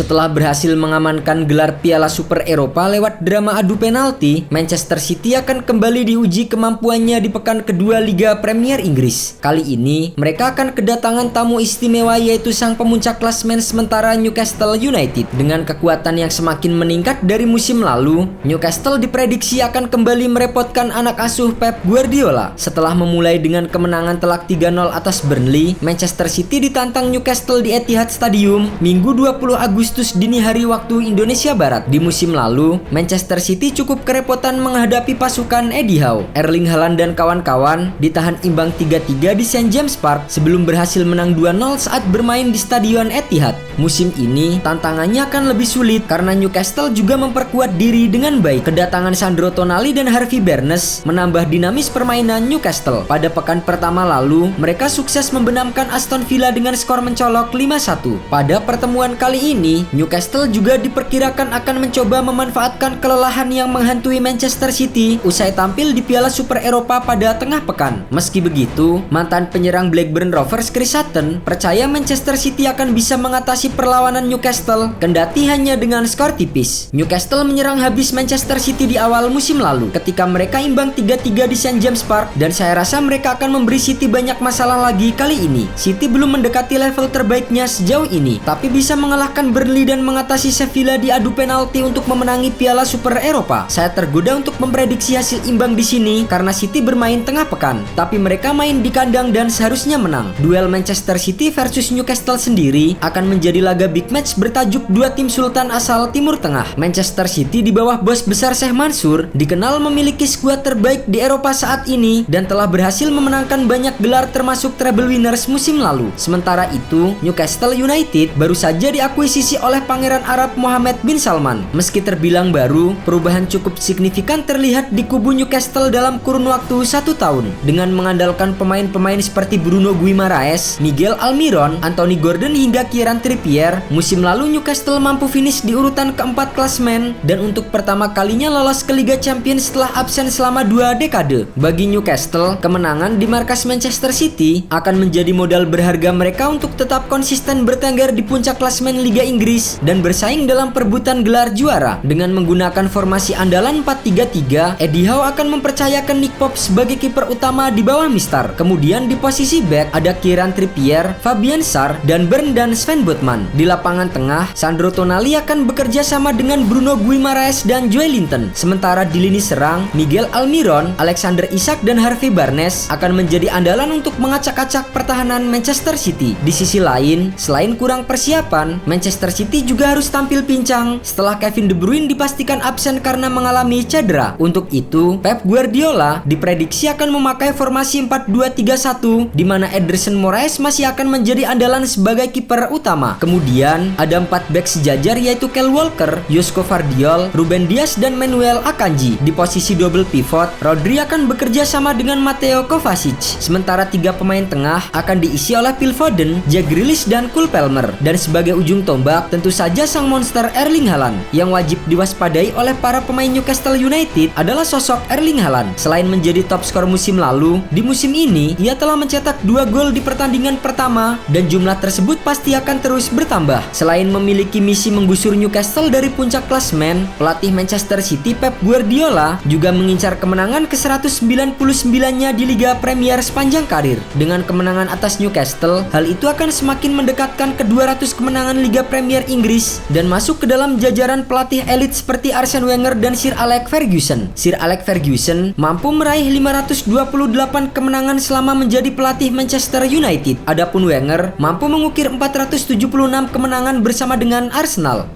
Setelah berhasil mengamankan gelar Piala Super Eropa lewat drama adu penalti, Manchester City akan kembali diuji kemampuannya di pekan kedua Liga Premier Inggris. Kali ini, mereka akan kedatangan tamu istimewa yaitu sang pemuncak klasemen sementara Newcastle United. Dengan kekuatan yang semakin meningkat dari musim lalu, Newcastle diprediksi akan kembali merepotkan anak asuh Pep Guardiola. Setelah memulai dengan kemenangan telak 3-0 atas Burnley, Manchester City ditantang Newcastle di Etihad Stadium Minggu 20 Agustus dini hari waktu Indonesia Barat. Di musim lalu, Manchester City cukup kerepotan menghadapi pasukan Eddie Howe. Erling Haaland dan kawan-kawan ditahan imbang 3-3 di St James Park sebelum berhasil menang 2-0 saat bermain di Stadion Etihad. Musim ini tantangannya akan lebih sulit karena Newcastle juga memperkuat diri dengan baik. Kedatangan Sandro Tonali dan Harvey Barnes menambah dinamis permainan Newcastle. Pada pekan pertama lalu, mereka sukses membenamkan Aston Villa dengan skor mencolok 5-1. Pada pertemuan kali ini, Newcastle juga diperkirakan akan mencoba memanfaatkan kelelahan yang menghantui Manchester City usai tampil di Piala Super Eropa pada tengah pekan. Meski begitu, mantan penyerang Blackburn Rovers Chris Sutton percaya Manchester City akan bisa mengatasi perlawanan Newcastle kendati hanya dengan skor tipis. Newcastle menyerang habis Manchester City di awal musim lalu ketika mereka imbang 3-3 di St James Park, dan saya rasa mereka akan memberi City banyak masalah lagi kali ini. City belum mendekati level terbaiknya sejauh ini, tapi bisa mengalahkan Burnley dan mengatasi Sevilla di adu penalti untuk memenangi Piala Super Eropa. Saya tergoda untuk memprediksi hasil imbang di sini karena City bermain tengah pekan, tapi mereka main di kandang dan seharusnya menang. Duel Manchester City versus Newcastle sendiri akan menjadi laga big match bertajuk dua tim sultan asal Timur Tengah. Manchester City di bawah bos besar Sheikh Mansour dikenal memiliki skuad terbaik di Eropa saat ini dan telah berhasil memenangkan banyak gelar termasuk treble winners musim lalu. Sementara itu, Newcastle United baru saja diakuisisi oleh Pangeran Arab Mohammed bin Salman. Meski terbilang baru, perubahan cukup signifikan terlihat di kubu Newcastle dalam kurun waktu 1 tahun. Dengan mengandalkan pemain-pemain seperti Bruno Guimaraes, Miguel Almiron, Anthony Gordon hingga Kieran Trippier, musim lalu Newcastle mampu finish di urutan keempat klasemen dan untuk pertama kalinya lolos ke Liga Champions setelah absen selama 2 dekade. Bagi Newcastle, kemenangan di markas Manchester City akan menjadi modal berharga mereka untuk tetap konsisten bertengger di puncak klasemen Liga Inggris dan bersaing dalam perebutan gelar juara. Dengan menggunakan formasi andalan 4-3-3, Eddie Howe akan mempercayakan Nick Pope sebagai kiper utama di bawah Mister. Kemudian di posisi back ada Kieran Trippier, Fabian Schär, dan Bernd dan Sven Botman. Di lapangan tengah, Sandro Tonali akan bekerja sama dengan Bruno Guimaraes dan Joelinton. Sementara di lini serang, Miguel Almiron, Alexander Isak, dan Harvey Barnes akan menjadi andalan untuk mengacak-acak pertahanan Manchester City. Di sisi lain, selain kurang persiapan, Manchester City juga harus tampil pincang setelah Kevin De Bruyne dipastikan absen karena mengalami cedera. Untuk itu, Pep Guardiola diprediksi akan memakai formasi 4-2-3-1 di mana Ederson Moraes masih akan menjadi andalan sebagai kiper utama. Kemudian, ada 4 back sejajar yaitu Kyle Walker, Josko Vardiol, Ruben Dias, dan Manuel Akanji. Di posisi double pivot, Rodri akan bekerja sama dengan Mateo Kovacic. Sementara 3 pemain tengah akan diisi oleh Phil Foden, Jack Grealish, dan Cole Palmer. Dan sebagai ujung tombak, tentu saja sang monster Erling Haaland. Yang wajib diwaspadai oleh para pemain Newcastle United adalah sosok Erling Haaland. Selain menjadi top skor musim lalu, di musim ini ia telah mencetak 2 gol di pertandingan pertama dan jumlah tersebut pasti akan terus bertambah. Selain memiliki misi menggusur Newcastle dari puncak klasemen, pelatih Manchester City Pep Guardiola juga mengincar kemenangan ke-199-nya di Liga Premier sepanjang karir. Dengan kemenangan atas Newcastle, hal itu akan semakin mendekatkan ke 200 kemenangan Liga Premier Inggris dan masuk ke dalam jajaran pelatih elit seperti Arsene Wenger dan Sir Alex Ferguson. Sir Alex Ferguson mampu meraih 528 kemenangan selama menjadi pelatih Manchester United. Adapun Wenger mampu mengukir 476 kemenangan bersama dengan Arsenal.